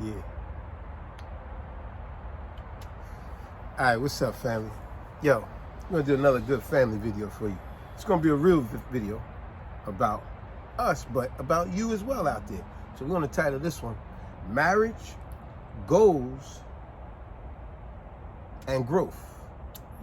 Yeah. All right, what's up, family? Yo, I'm gonna do another good family video for you. It's gonna be a real video about us, but about you as well out there. So we're gonna title this one, Marriage, Goals, and Growth.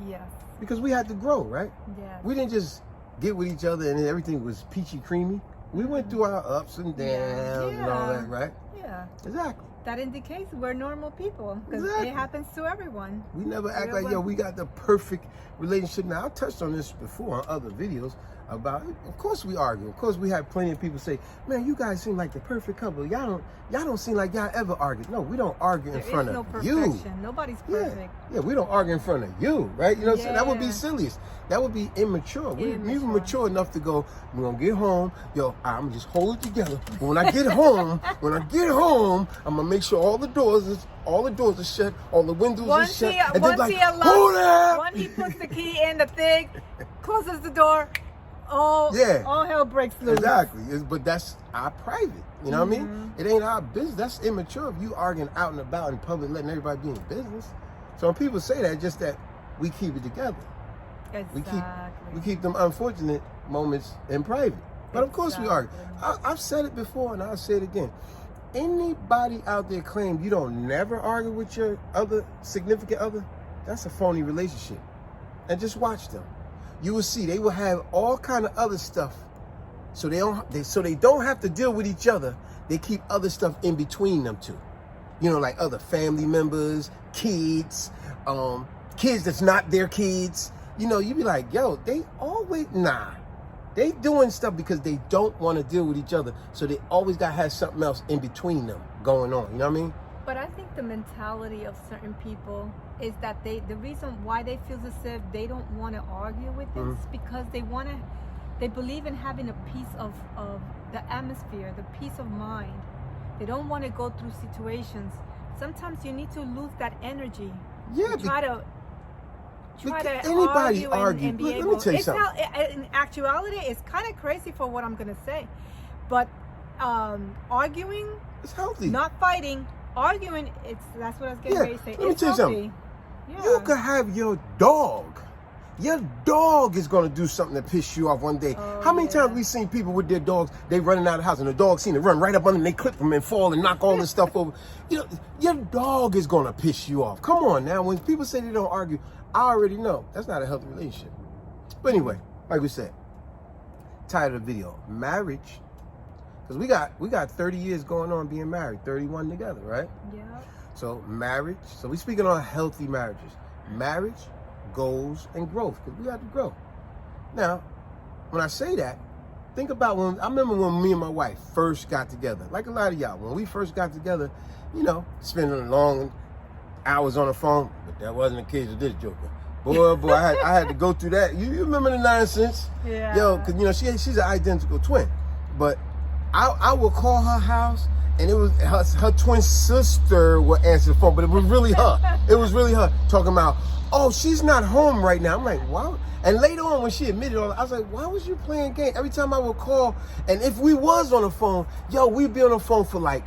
Yes. Because we had to grow, right? Yes. We didn't just get with each other and everything was peachy creamy. We went through our ups and downs and all that, right? Yeah. Exactly. That indicates we're normal people because Exactly. it happens to everyone. We never act like, yo, we got the perfect relationship. Now, I touched on this before on other videos about, of course we argue. Of course we have plenty of people say, man, you guys seem like the perfect couple. Y'all don't seem like y'all ever argue. No, we don't argue in front of you. There is no perfection. Nobody's perfect. Yeah, we don't argue in front of you, right? You know what I'm saying? That would be Yeah. silliest. That would be immature. We mature enough to go, we're gonna get home, yo, I'm just hold it together. But when I get home, I'm gonna make sure all the doors are shut, all the windows are shut. And then like, hold up! When he puts the key in the thing, closes the door, all hell breaks loose. Exactly. But that's our private. You know what I mean? It ain't our business. That's immature if you arguing out and about in public, letting everybody be in business. So when people say that, just that we keep it together. Exactly. We keep them unfortunate moments in private. But of course we argue. I've said it before and I'll say it again. Anybody out there claim you don't never argue with your other significant other, that's a phony relationship. And just watch them. You will see they will have all kind of other stuff. So they don't have to deal with each other. They keep other stuff in between them two. You know, like other family members, kids, kids that's not their kids. You know, you be like, yo, they always, they doing stuff because they don't want to deal with each other. So they always got to have something else in between them going on. You know what I mean? But I think the mentality of certain people is that the reason why they feel as if they don't want to argue with this is because they believe in having a piece of the atmosphere, the peace of mind. They don't want to go through situations. Sometimes you need to lose that energy. Yeah. Try to anybody argue. and be Let able. me tell you something. In actuality, it's kind of crazy for what I'm gonna say, but arguing, It's healthy. not fighting, arguing. That's what I was getting ready to say. Let me tell you something. Yeah. You could have your dog. Your dog is gonna do something to piss you off one day. How many times we seen people with their dogs, they running out of the house and the dog seen it run right up under them, they clip them and fall and knock all this stuff over. You know, your dog is gonna piss you off. Come on now, when people say they don't argue, I already know that's not a healthy relationship. But anyway, like we said, title of the video, marriage. Because we got 30 years going on being married, 31 together, right? Yeah. So marriage, so we speaking on healthy marriages. Marriage, goals, and growth, because we have to grow. Now, when I say that, think about I remember when me and my wife first got together, like a lot of y'all, when we first got together, you know, spending long hours on the phone, but that wasn't the case with this joker. Boy, I had to go through that. You remember the nonsense? Yeah. Yo, because, you know, she's an identical twin, but I would call her house, and it was her twin sister would answer the phone, but it was really her. It was really her talking about, oh, she's not home right now. I'm like, wow. And later on, when she admitted all that, I was like, why was you playing games? Every time I would call, and if we was on the phone, yo, we'd be on the phone for like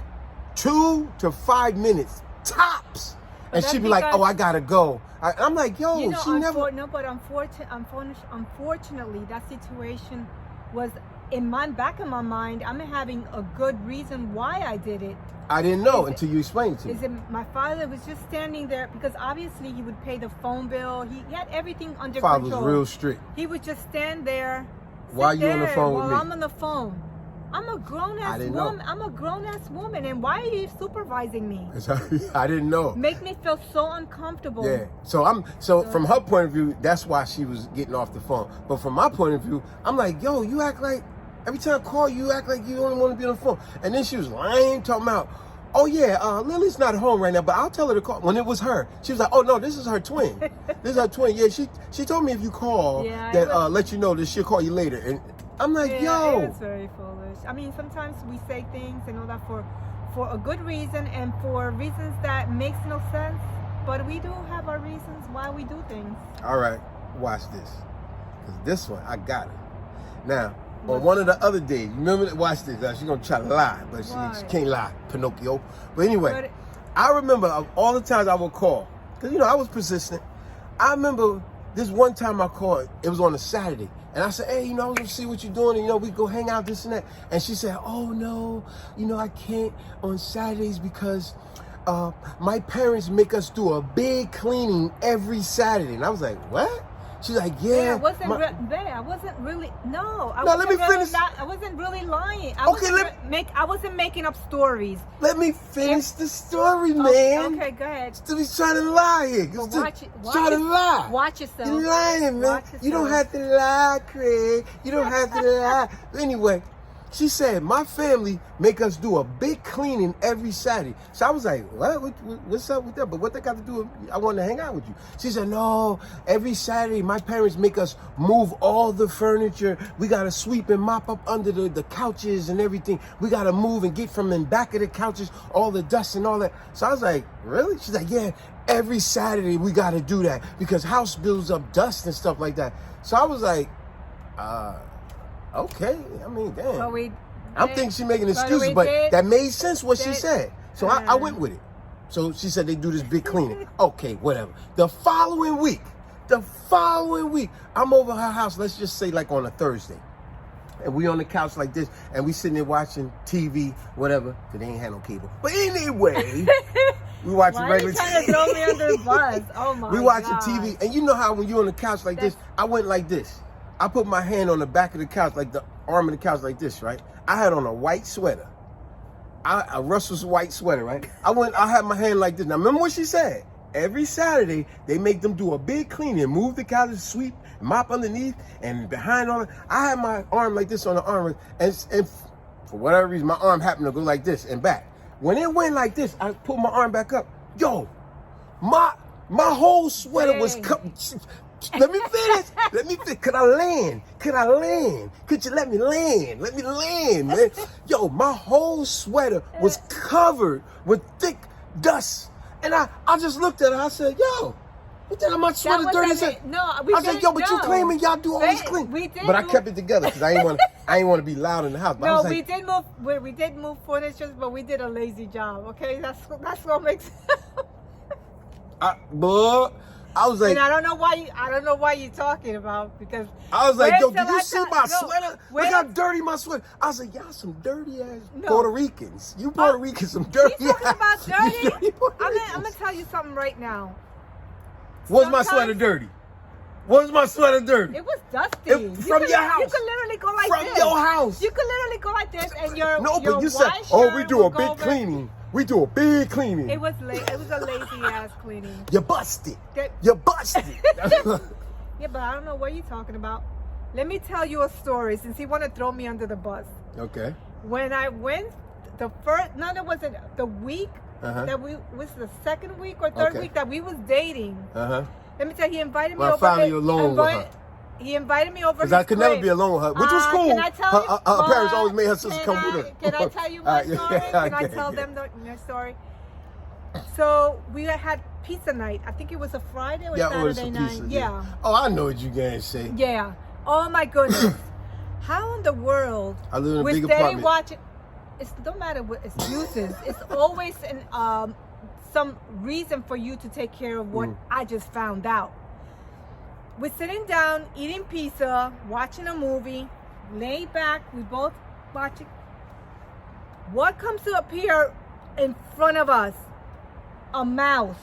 2 to 5 minutes, tops. And she'd be like, oh, I gotta go. I'm like, yo, you know, she never. No, but unfortunately, that situation was in back of my mind. I'm having a good reason why I did it. I didn't know until you explained it to me. My father was just standing there because obviously he would pay the phone bill. He had everything under Father control. was real strict. He would just stand there. While you on the phone with me? While I'm on the phone. I'm a grown-ass woman. I'm a grown-ass woman, and why are you supervising me? I didn't know. Make me feel so uncomfortable. Yeah. So from her point of view, that's why she was getting off the phone. But from my point of view, I'm like, yo, you act like every time I call you act like you only want to be on the phone. And then she was lying, talking about, oh yeah, Lily's not home right now, but I'll tell her to call. When it was her, she was like, oh no, this is her twin. This is her twin. Yeah, she told me if you call, let you know that she'll call you later. And I'm like, yo. It's very foolish. I mean, sometimes we say things and all that for a good reason and for reasons that makes no sense. But we do have our reasons why we do things. All right, watch this. Because this one, I got it. Now, on one of the other days. You remember that? Watch this. She's going to try to lie, but she can't lie, Pinocchio. But anyway, I remember of all the times I would call, because, you know, I was persistent. I remember this one time I called, it was on a Saturday. And I said, hey, you know, I was going to see what you're doing. And, you know, we go hang out, this and that. And she said, oh, no, you know, I can't on Saturdays because my parents make us do a big cleaning every Saturday. And I was like, what? She's like, yeah. I wasn't I wasn't really, no. I Now, let me finish. I wasn't really lying. I wasn't making up stories. Let me finish the story, man. Okay, go ahead. Still he's trying to lie here. Well, Trying to lie. Watch yourself. You're lying, man. You don't have to lie, Craig. You don't have to lie. Anyway, she said, my family make us do a big cleaning every Saturday. So I was like, what? What's up with that? But what that got to do with, I want to hang out with you. She said, no, every Saturday, my parents make us move all the furniture. We got to sweep and mop up under the couches and everything. We got to move and get from the back of the couches all the dust and all that. So I was like, really? She's like, yeah, every Saturday we got to do that because house builds up dust and stuff like that. So I was like, okay, I mean, damn. I'm thinking she's making excuses, but that made sense what she said. So I went with it. So she said they do this big cleaning. Okay, whatever. The following week, I'm over her house, let's just say like on a Thursday. And we on the couch like this, and we sitting there watching TV, whatever, because they ain't had no cable. But anyway, we watching regular TV. Why are you trying to throw me under the bus? Oh my God. We watching TV, and you know how when you're on the couch like this, I went like this. I put my hand on the back of the couch, like the arm of the couch like this, right? I had on a white sweater. A Russell's white sweater, right? I had my hand like this. Now, remember what she said? Every Saturday, they make them do a big cleaning, move the couches, sweep, mop underneath, and behind all that. I had my arm like this on the arm, and for whatever reason, my arm happened to go like this and back. When it went like this, I put my arm back up. Yo, my whole sweater was cut. Let me finish. Could I land? Could you let me land? Let me land, man. Yo, my whole sweater was covered with thick dust. And I just looked at her. I said, yo, what the hell, my sweater dirty? No, I was like, yo, but you claiming y'all do all this clean. But I kept it together because I ain't want to be loud in the house. But no, we did move furniture, but we did a lazy job, okay? That's what makes sense. I was like, and I don't know why you're talking about, because I was like, yo, did you see my sweater? Look how dirty my sweater. I was like, y'all some dirty ass Puerto Ricans. You Puerto Ricans, some dirty ass. You talking about dirty? I'm gonna tell you something right now. Was my sweater dirty? Was my sweater dirty? It was dusty. From your house. You could literally go like this. From your house. You could literally go like this, and No, but you said, oh, we do a big cleaning. We do a big cleaning. It was a lazy ass cleaning. You busted. You busted. Yeah, but I don't know what you're talking about. Let me tell you a story, since you want to throw me under the bus. Okay. When I went the week that was the second week or third week that we was dating. Let me tell you, he invited me over. Finally alone with her. He invited me over. Because I could never be alone with her, which was cool. Can I tell you? Her parents always made her sister come with her. Can I tell you my story? Can I tell them my story? So we had pizza night. I think it was a Friday or Saturday night. Pizza, yeah. Oh, I know what you gonna say. Yeah. Oh my goodness. How in the world? I live in a big apartment. Watching. It don't matter what excuses. It's always some reason for you to take care of what I just found out. We're sitting down, eating pizza, watching a movie, laid back. We both watching. What comes to appear in front of us? A mouse.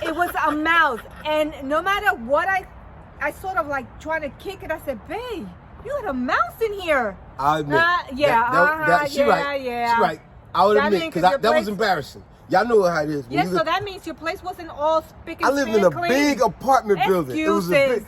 It was a mouse. And no matter what I sort of like trying to kick it, I said, babe, you had a mouse in here. I admit. She right. I would admit, because that was embarrassing. Y'all know how it is. Yes, so that means your place wasn't all spick and span. I lived in a big apartment building. It was a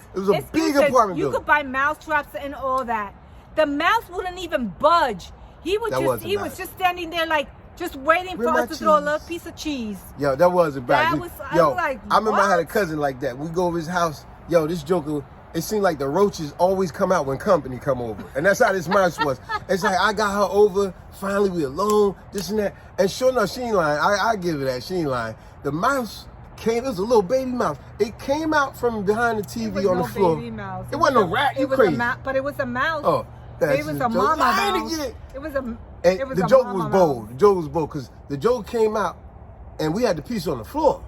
big apartment building. You could buy mouse traps and all that. The mouse wouldn't even budge. He was just standing there like just waiting for us to throw a little piece of cheese. Yo, that was embarrassing. I was like, I remember I had a cousin like that. We go over his house. Yo, this joker. It seemed like the roaches always come out when company come over. And that's how this mouse was. It's like, I got her over, finally we alone, this and that. And sure enough, she ain't lying. I give her that, she ain't lying. The mouse came, it was a little baby mouse. It came out from behind the TV on the floor. Baby mouse. It wasn't a rat, you crazy. But it was a mouse. Oh, It was a mama lying though. again. It was a. And It was the a joke mama was though. bold. The joke was bold because the joke came out, and we had the piece on the floor,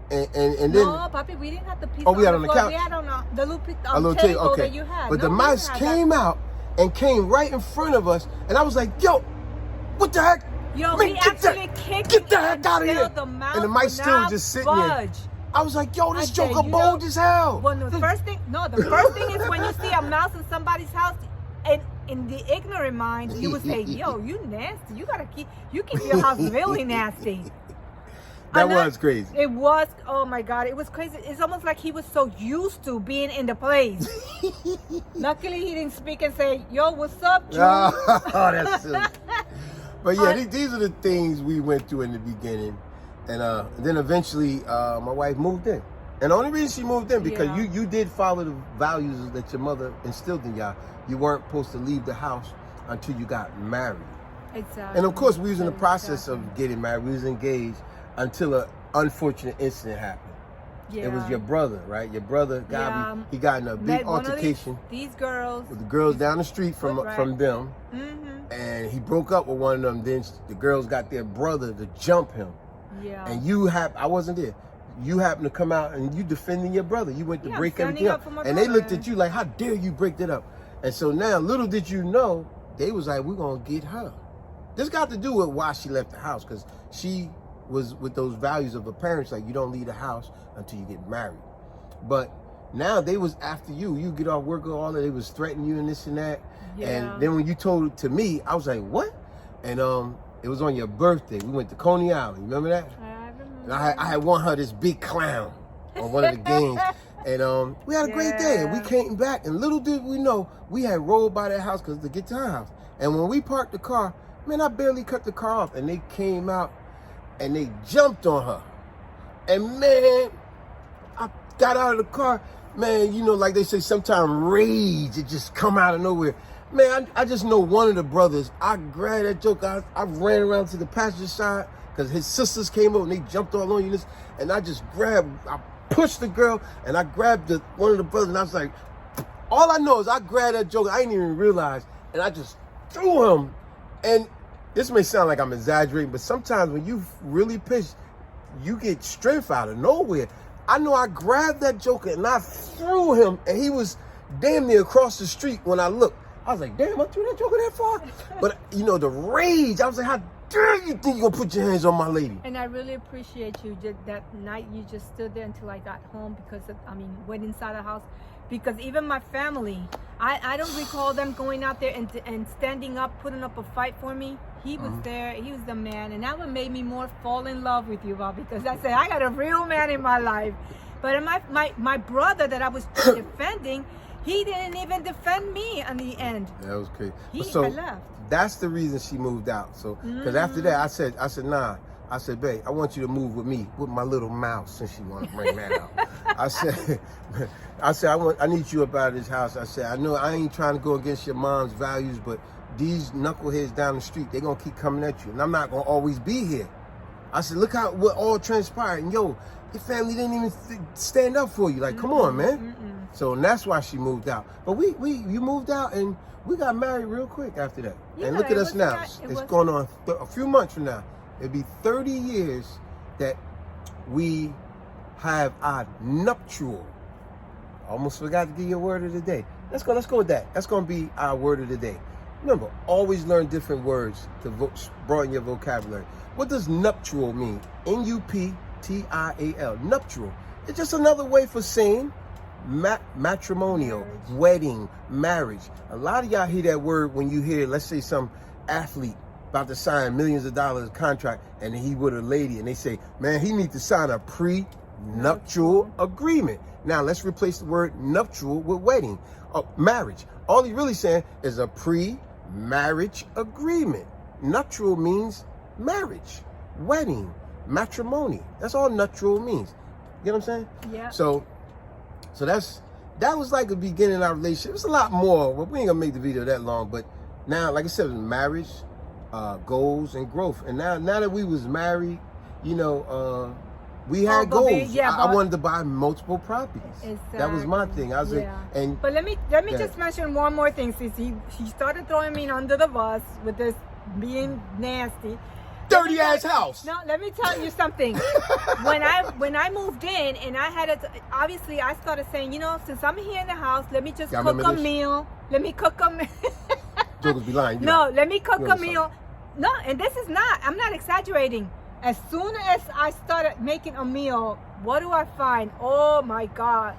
and then No, Papi, we didn't have the piece. Oh, we had on the floor. couch? We had on the little a little table tape. Okay, that you had. but No, the we mice didn't have that. came out and came right in front of us, and I was like, "Yo, what the heck? Yo, Man, we get actually that- kicked get it the heck out of until here!" The mouse And the mice would still not just sitting there. budge. I was like, "Yo, this I said, joker you bold know- as hell." Well, the first thing is when you see a mouse in somebody's house, and in the ignorant mind, you would say, "Yo, you nasty. You keep your house really nasty." That And was crazy. It was. Oh my God, it was crazy. It's almost like he was so used to being in the place. Luckily, he didn't speak and say, "Yo, what's up, Drew?" Oh, that's silly. But yeah, But- these are the things we went through in the beginning, and then eventually my wife moved in. And the only reason she moved in because Yeah. you did follow the values that your mother instilled in y'all. You weren't supposed to leave the house until you got married. Exactly. And of course, we was in the process Exactly. of getting married. We was engaged until an unfortunate incident happened. Yeah. It was your brother, right? Your brother he got in a big Met one of altercation These girls. with the girls down the street from Right. them. Mm-hmm. And he broke up with one of them. Then the girls got their brother to jump him. Yeah. And I wasn't there. You happened to come out and you defending your brother. You went to Yeah, break I'm everything standing up. up for my And they looked brother. at you like, how dare you break that up? And so now, little did you know, they was like, we're going to get her. This got to do with why she left the house, because she was with those values of her parents, like you don't leave the house until you get married. But now they was after you. You get off work or all that. They was threatening you and this and that. Yeah. And then when you told it to me, I was like, what? And it was on your birthday. We went to Coney Island. You remember that? I remember. And I had won her this big clown on one of the games. And we had a great day. And we Yeah. came back. And little did we know, we had rolled by that house to get to our house. And when we parked the car, man, I barely cut the car off. And they came out and they jumped on her. And man, I got out of the car. Man, you know, like they say, sometimes rage, it just come out of nowhere. Man, I just know one of the brothers, I grabbed that joker. I ran around to the passenger side because his sisters came over and they jumped all on you. And I just I pushed the girl and I grabbed one of the brothers and I was like, all I know is I grabbed that joker. I didn't even realize. And I just threw him. And this may sound like I'm exaggerating, but sometimes when you really pitch, you get strength out of nowhere. I know I grabbed that joker and I threw him, and he was damn near across the street when I looked. I was like, damn, I threw that joker that far? But, you know, the rage, I was like, how dare you think you're going to put your hands on my lady? And I really appreciate you. That night you just stood there until I got home went inside the house. Because even my family, I don't recall them going out there and standing up, putting up a fight for me. He was there. He was the man. And that what made me more fall in love with you, Bob. Because I said, I got a real man in my life. But my brother that I was defending, he didn't even defend me in the end. That was crazy. He So had left. that's the reason she moved out. So, because after that, I said, nah. I said, babe, I want you to move with me, with my little mouse, since she wanted to bring that out. I said, I need you up out of this house. I said, I know I ain't trying to go against your mom's values, but these knuckleheads down the street, they're going to keep coming at you. And I'm not going to always be here. I said, look what all transpired. And yo, your family didn't even stand up for you. Like, come on, man. So and that's why she moved out. But you moved out and we got married real quick after that. Yeah, and look at it us was now. not- it It's was- going on a few months from now. It'll be 30 years that we have our nuptial. Almost forgot to give you a word of the day. Let's go with that. That's going to be our word of the day. Remember, always learn different words to broaden your vocabulary. What does nuptial mean? Nuptial. Nuptial. It's just another way for saying matrimonial, Marriage. wedding, marriage. A lot of y'all hear that word when you hear, let's say, some athlete about to sign millions of dollars contract, and he with a lady, and they say, man, he needs to sign a pre-nuptial agreement. Now, let's replace the word nuptial with wedding. Marriage. All he's really saying is a pre-marriage agreement. Nuptial means marriage, wedding, matrimony. That's all nuptial means. You know what I'm saying? Yeah. So that was like the beginning of our relationship. It's a lot more, but we ain't gonna make the video that long. But now, like I said, marriage, goals and growth. And now that we was married, you know, We had but we- goals. yeah, I but- wanted to buy multiple properties. That was my thing. I was like, and But let me Yeah. just mention one more thing. Since he started throwing me under the bus with this being nasty. dirty ass house. No, let me tell you something. when I moved in and I had obviously I started saying, since I'm here in the house, let me just Y'all cook remember a this? meal. Let me cook a meal. Jokers be lying. No, let me cook a remember meal. No, and this is not. I'm not exaggerating. As soon as I started making a meal, what do I find? Oh my God,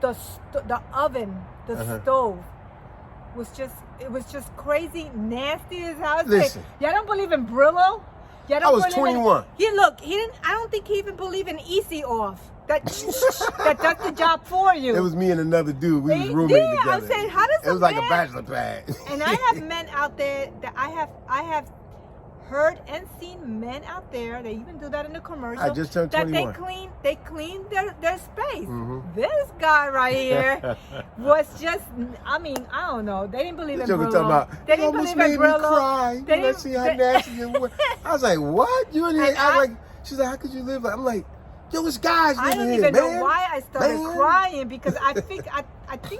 the oven, the Uh-huh. stove was just crazy, nasty as hell. Listen. Y'all don't believe in Brillo? Y'all don't I was believe in- 21. He didn't. I don't think he even believed in Easy Off. That does the job for you. It was me and another dude. We was Yeah, roommating I'm together. saying, how does it was a like a man- bachelor pad. And I have men out there that I have heard and seen men out there. They even do that in the commercial. I just turned that 21. they clean their space. Mhm. This guy right here was just. I mean, I don't know. They didn't believe in Joker Brillo. talking about, They you didn't almost believe in made me Brillo. cry. They Let's see how didn't- nasty you were. I was like, what? You in here? And I I- was like, she's like, how could you live like? I'm like, yo, it's guys I living don't here, even man. know why I started Man. crying because I think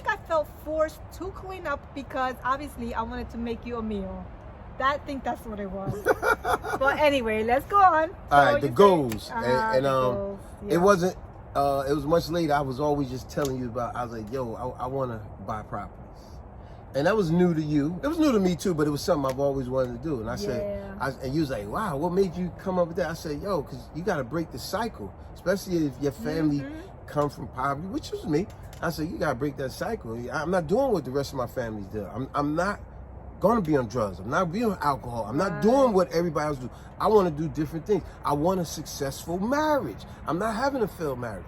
I felt forced to clean up because obviously I wanted to make you a meal. I think that's what it was. But anyway, let's go on. All right, So the you goals. say- And the goals, yeah. it wasn't, it was much later. I was always just telling you about, I was like, yo, I want to buy properties. And that was new to you. It was new to me too, but it was something I've always wanted to do. And I said, Yeah. and you was like, wow, what made you come up with that? I said, yo, because you got to break the cycle, especially if your family Mm-hmm. come from poverty, which was me. I said, you got to break that cycle. I'm not doing what the rest of my families do. I'm not going to be on drugs. I'm not being on alcohol. I'm not doing what everybody else do. I want to do different things. I want a successful marriage. I'm not having a failed marriage.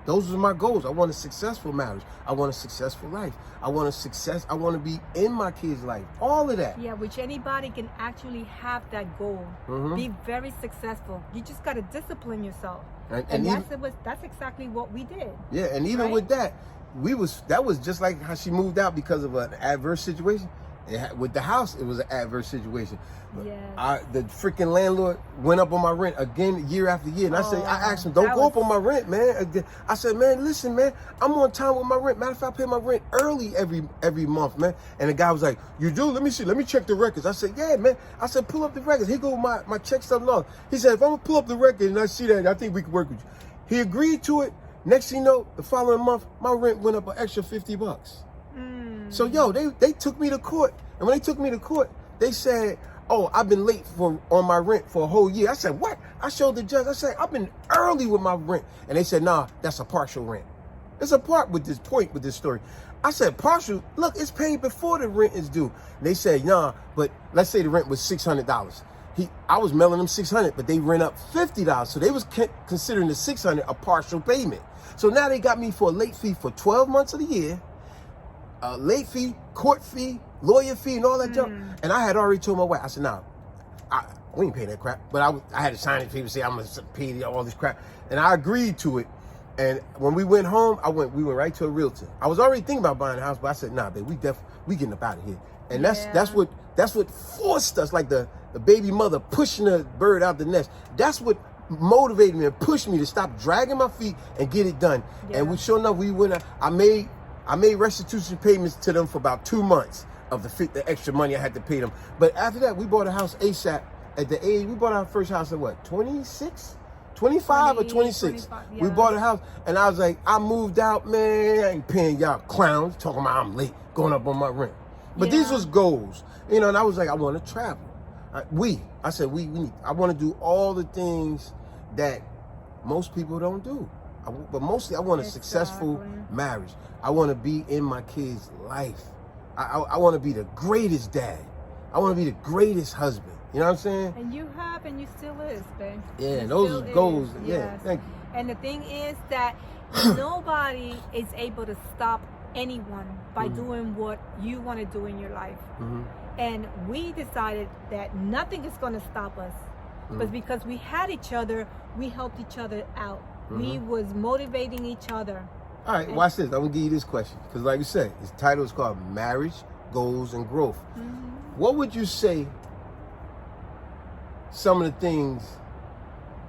Those are my goals. I want a successful marriage. I want a successful life. I want to be in my kids' life. All of that. Yeah, which anybody can actually have that goal. Mhm. Be very successful. You just got to discipline yourself. And And even, that's exactly what we did. yeah, and even Right? with that, that was just like how she moved out because of an adverse situation. With the house, it was an adverse situation. Yes. The freaking landlord went up on my rent again year after year. And I asked him, don't that go up was- on my rent, man. I said, man, listen, man, I'm on time with my rent. Matter of fact, I pay my rent early every month, man. And the guy was like, you do? Let me see. Let me check the records. I said, yeah, man. I said, pull up the records. He go, my check something off. He said, if I'm going to pull up the record and I see that, I think we can work with you. He agreed to it. Next thing you know, the following month, my rent went up an extra $50. So, yo, they took me to court. And when they took me to court, they said, oh, I've been late on my rent for a whole year. I said, what? I showed the judge. I said, I've been early with my rent. And they said, nah, that's a partial rent. There's a part with this story. I said, partial? Look, it's paid before the rent is due. They said, nah, but let's say the rent was $600. I was mailing them $600, but they rent up $50. So they was considering the $600 a partial payment. So now they got me for a late fee for 12 months of the year, a late fee, court fee, lawyer fee, and all that junk. And I had already told my wife, I said, nah, we ain't paying that crap. But I had to sign it for people to say I'm gonna pay all this crap. And I agreed to it. And when we went home, we went right to a realtor. I was already thinking about buying a house, but I said, nah, babe, we getting up out of here. And that's what forced us, like the baby mother pushing the bird out the nest. That's what motivated me and pushed me to stop dragging my feet and get it done. Yeah. And sure enough, we went. I made restitution payments to them for about 2 months of the extra money I had to pay them. But after that, we bought a house ASAP. At the age, we bought our first house at what, 26? 25 or 26. 25, We yeah. bought a house, and I was like, I moved out, man. I ain't paying y'all clowns talking about I'm late going up on my rent. But these Yeah. was goals, and I was like, I want to travel. I said we need. I want to do all the things that most people don't do. But mostly, I want a successful Exactly. marriage. I want to be in my kids' life. I want to be the greatest dad. I want to be the greatest husband. You know what I'm saying? And you have, and you still is, babe. Yeah, You those still are goals. is, Yeah, yes. thank you. And the thing is that nobody is able to stop anyone by doing what you want to do in your life. Mm-hmm. And we decided that nothing is going to stop us. But because we had each other, we helped each other out. We was motivating each other. All right, watch this. I'm gonna give you this question because, like you said, its title is called "Marriage, Goals, and Growth." What would you say? Some of the things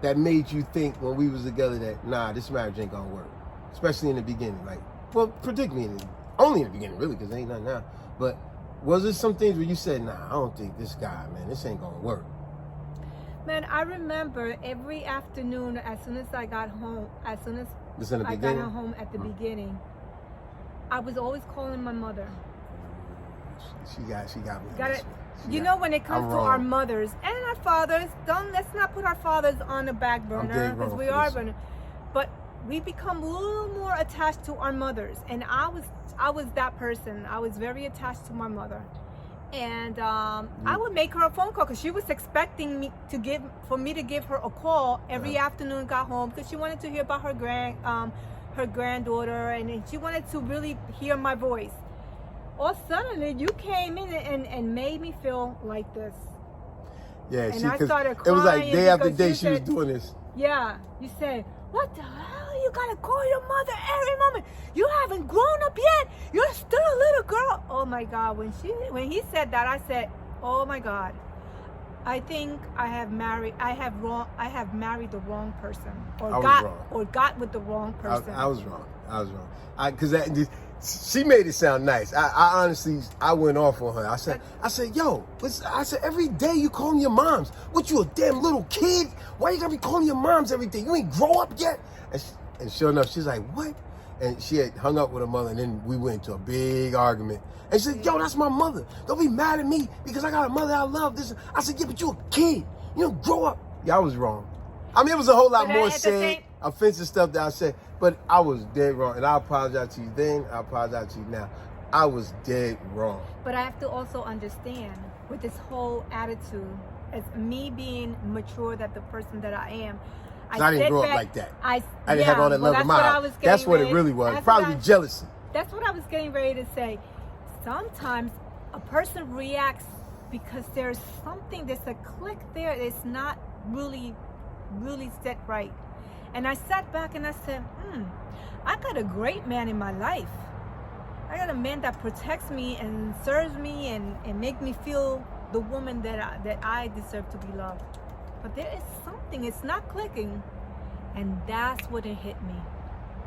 that made you think when we was together that, nah, this marriage ain't gonna work? Especially in the beginning, like, well, particularly only in the beginning, really, because there ain't nothing now. But was there some things where you said, nah, I don't think this guy, man, this ain't gonna work? Man, I remember every afternoon, as soon as I got home, as soon as This in the I beginning? got home at the beginning, I was always calling my mother. She got me. Got this it. one. You know, when it comes I'm to wrong. our mothers and our fathers, let's not put our fathers on the back I'm burner dead because wrong we for are this. burner. But we become a little more attached to our mothers, and I was that person. I was very attached to my mother, and I would make her a phone call because she was expecting me to give her a call every afternoon. Got home because she wanted to hear about her granddaughter, and she wanted to really hear my voice. All suddenly, you came in and made me feel like this. Yeah, And she, I 'cause started it was like crying day after because day you she was said- doing this. Yeah, you say, what the hell? You gotta call your mother every moment. You haven't grown up yet. You're still a little girl. Oh my God! When he said that, I said, oh my God, I think I have married the wrong person, I was wrong. or got with the wrong person. I was wrong. Because she made it sound nice. I honestly, I went off on her. I said, yo, I said, every day you calling your moms. What, you a damn little kid? Why you gotta be calling your moms every day? You ain't grow up yet? And sure enough, she's like, what? And she had hung up with her mother, and then we went into a big argument. And she said, yo, that's my mother. Don't be mad at me because I got a mother I love. This. I said, yeah, but you a kid. You don't grow up. Yeah, I was wrong. I mean, it was a whole lot But more at the said, same- offensive stuff that I said, but I was dead wrong. And I apologize to you then, I apologize to you now. I was dead wrong. But I have to also understand with this whole attitude, as me being mature, that the person that I am, I didn't sit grow up back- like that. I didn't have all that love in my house. That's what it really was. Probably jealousy. That's what I was getting ready to say. Sometimes a person reacts because there's a click there that's not really set right. And I sat back and I said, I got a great man in my life. I got a man that protects me and serves me and make me feel the woman that I deserve to be loved. But there is something, it's not clicking. And that's what it hit me.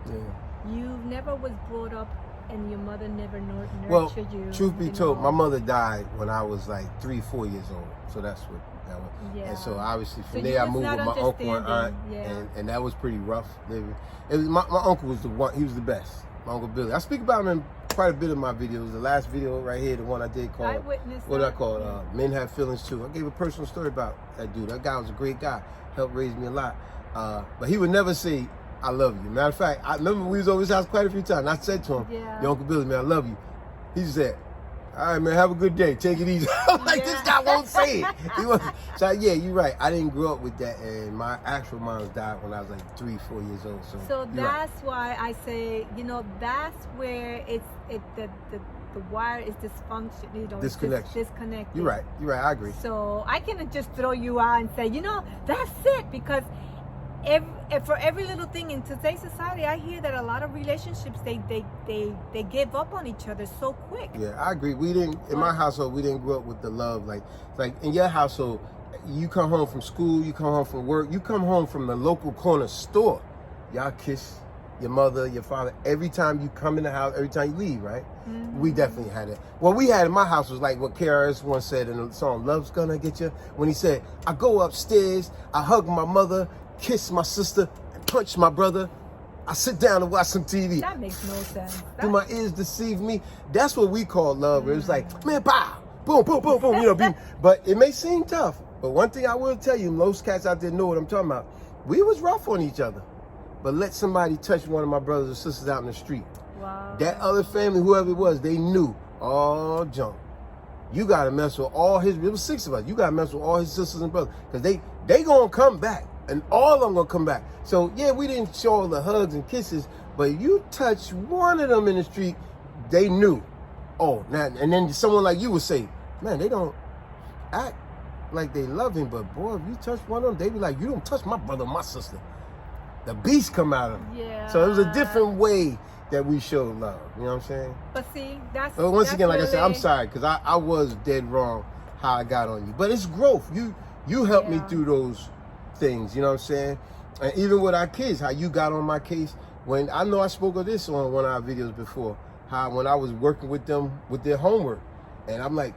Yeah. You never was brought up and your mother never nurtured Well, you. truth be you told, know. my mother died when I was like 3-4 years old. So that's what that was. Yeah. And so obviously from So there you I was moved not with my uncle and aunt. understanding, yeah. And that was pretty rough living. It was my uncle was the one, he was the best. My Uncle Billy. I speak about him in quite a bit of my videos. The last video right here, the one I did called, I witnessed what did I that. call it? Men Have Feelings Too. I gave a personal story about that dude. That guy was a great guy. Helped raise me a lot. But he would never say, I love you. Matter of fact, I remember we was over his house quite a few times. And I said to him, Yeah. Your Uncle Billy, man, I love you. He just said, all right, man, have a good day. Take it easy. I'm like, this guy won't say it. So, yeah, you're right. I didn't grow up with that. And my actual mom died when I was like 3-4 years old. So you're right. that's why I say, that's where the wire is dysfunction, it's disconnected. You're right. I agree. So I cannot just throw you out and say, that's it, because for every little thing in today's society, I hear that a lot of relationships they give up on each other so quick. Yeah, I agree. We didn't in my household. We didn't grow up with the love like in your household. You come home from school, you come home from work, you come home from the local corner store. Y'all kiss your mother, your father every time you come in the house, every time you leave, right? Mm-hmm. We definitely had it. What we had in my house was like what KRS once said in the song "Love's Gonna Get You." When he said, "I go upstairs, I hug my mother, kiss my sister, and punch my brother. I sit down and watch some TV. That makes no sense. Do my ears deceive me?" That's what we call love. It was like, man, pow, boom, boom, boom, boom. But it may seem tough. But one thing I will tell you, most cats out there know what I'm talking about. We was rough on each other. But let somebody touch one of my brothers or sisters out in the street. Wow. That other family, whoever it was, they knew all junk. You got to mess with all his, it was 6 of us. You got to mess with all his sisters and brothers. Because they going to come back. And all of them going to come back. So, yeah, we didn't show all the hugs and kisses. But you touch one of them in the street, they knew. Oh, now, and then someone like you would say, man, they don't act like they love him. But, boy, if you touch one of them, they be like, you don't touch my brother or my sister. The beast come out of them. Yeah. So it was a different way that we showed love. You know what I'm saying? But see, that's. But once that's again, like I said, I'm really- sorry because I was dead wrong how I got on you. But it's growth. You helped me Yeah. through those things, you know what I'm saying? And even with our kids, how you got on my case. When I know I spoke of this on one of our videos before, how when I was working with them with their homework, and I'm like,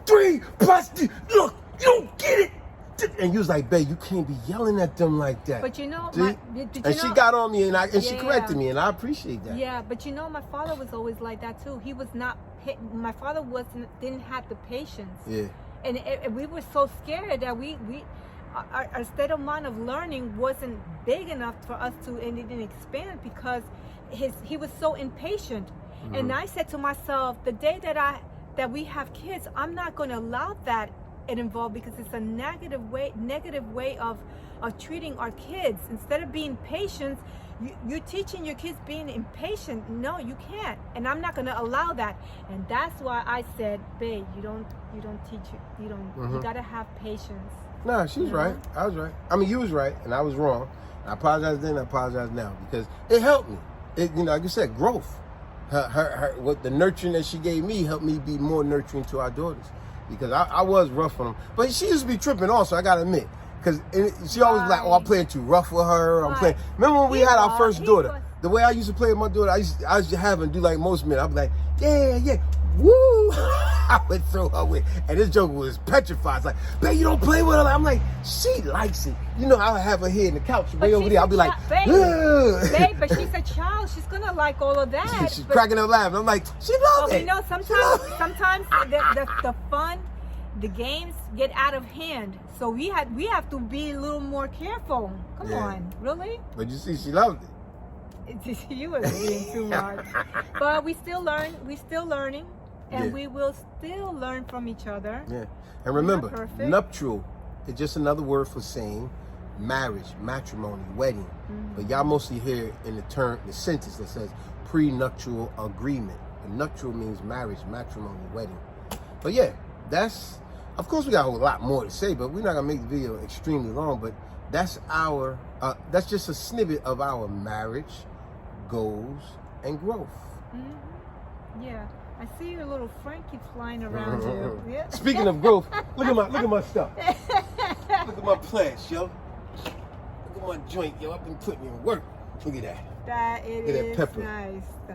3 plus 3, look, you don't get it. And you was like, babe, you can't be yelling at them like that. But you know, See? And she got on me, and she corrected me, and I appreciate that. Yeah, but you know, my father was always like that too. He was not. My father didn't have the patience. Yeah. And we were so scared that our state of mind of learning wasn't big enough for us to, and it didn't expand because he was so impatient. Mm-hmm. And I said to myself, the day that we have kids, I'm not going to allow that involved, because it's a negative way of treating our kids. Instead of being patient, you're teaching your kids being impatient. No, you can't, and I'm not going to allow that. And that's why I said, babe, you don't teach it. You got to have patience. Nah, she was right. I was right. I mean, you was right, and I was wrong. I apologize then. I apologize now, because it helped me. It, like you said, growth. What the nurturing that she gave me helped me be more nurturing to our daughters. Because I was rough on them. But she used to be tripping also, I gotta admit. Because she always like, oh, I'm playing too rough with her. I'm playing. Remember when we had our first daughter? The way I used to play with my daughter, I used to have her do like most men. I'd be like, yeah, woo. I would throw her with. And this joke was petrified. It's like, babe, you don't play with her. I'm like, she likes it. You know, I would have her here in the couch way over there. I'll be like, babe, but she's a child. She's going to like all of that. She's cracking up laughing. I'm like, she loves it. You know, sometimes the fun, the games get out of hand. So we have to be a little more careful. Come on, really? But you see, she loved it. You were being too much. But we still learn. We're still learning. And we will still learn from each other. Yeah. And remember, nuptial is just another word for saying marriage, matrimony, wedding. Mm-hmm. But y'all mostly hear in the sentence that says prenuptial agreement. And nuptial means marriage, matrimony, wedding. But yeah, of course we got a whole lot more to say, but we're not gonna make the video extremely long, but that's that's just a snippet of our marriage, goals, and growth. Mm-hmm. Yeah. I see your little Frankie flying around you. Yeah. Speaking of growth, look at my stuff. Look at my plants, yo. Look at my joint, yo. I've been putting in work. Look at that. Look at that pepper. Nice, though.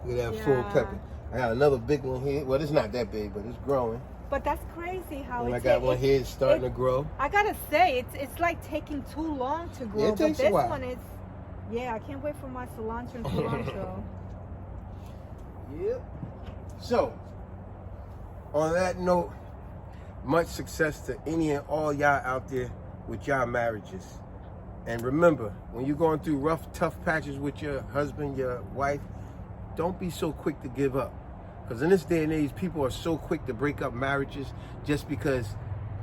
Look at that full pepper. I got another big one here. Well, it's not that big, but it's growing. But that's crazy how I got one here. It's starting to grow. I gotta say, it's like taking too long to grow. Yeah, it takes a while. But this one is, I can't wait for my cilantro and cilantro. Yep. So, on that note, much success to any and all y'all out there with y'all marriages. And remember, when you're going through rough, tough patches with your husband, your wife, don't be so quick to give up. Because in this day and age, people are so quick to break up marriages just because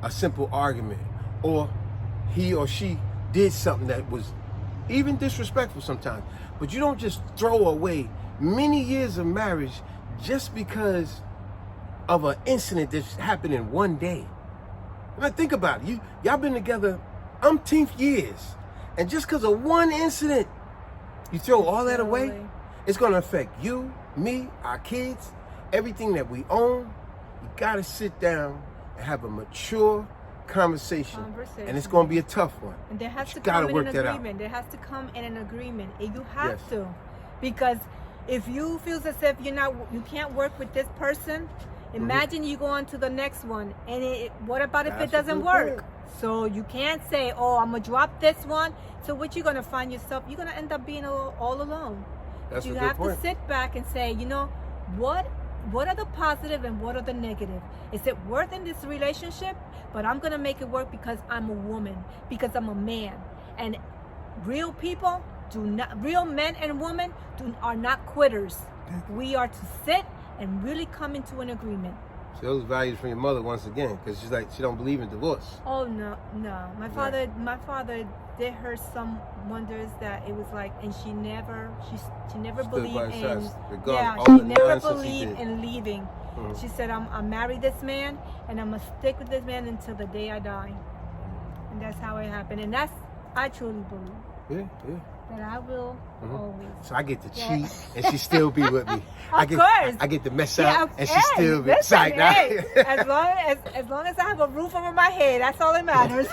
a simple argument, or he or she did something that was even disrespectful sometimes. But you don't just throw away many years of marriage just because of an incident that happened in one day. I mean, think about it. Y'all been together umpteenth years, and just because of one incident, you throw all that away? It's going to affect you, me, our kids, everything that we own. You got to sit down and have a mature conversation. And it's going to be a tough one. And there has to come in an agreement. There has to come in an agreement. You have to. Because if you feel as if you can't work with this person, imagine you go on to the next one, and what about if it doesn't work? So you can't say, oh, I'm gonna drop this one. So what you're gonna find yourself, you're gonna end up being all alone. That's you have to sit back and say, what are the positive and what are the negative? Is it worth in this relationship? But I'm gonna make it work because I'm a woman, because I'm a man, and real people. Real men and women are not quitters. We are to sit and really come into an agreement. So those values from your mother once again, because she's like, she don't believe in divorce. Oh no. My father did her some wonders that it was like, and she never believed in. She never believed in leaving. Mm-hmm. She said, I'm married this man, and I'm gonna stick with this man until the day I die. And that's how it happened, and I truly believe. Yeah. That I will always. So I get to cheat, and she still be with me. Of course. I get to mess up, and she still be. As long as I have a roof over my head, that's all that matters.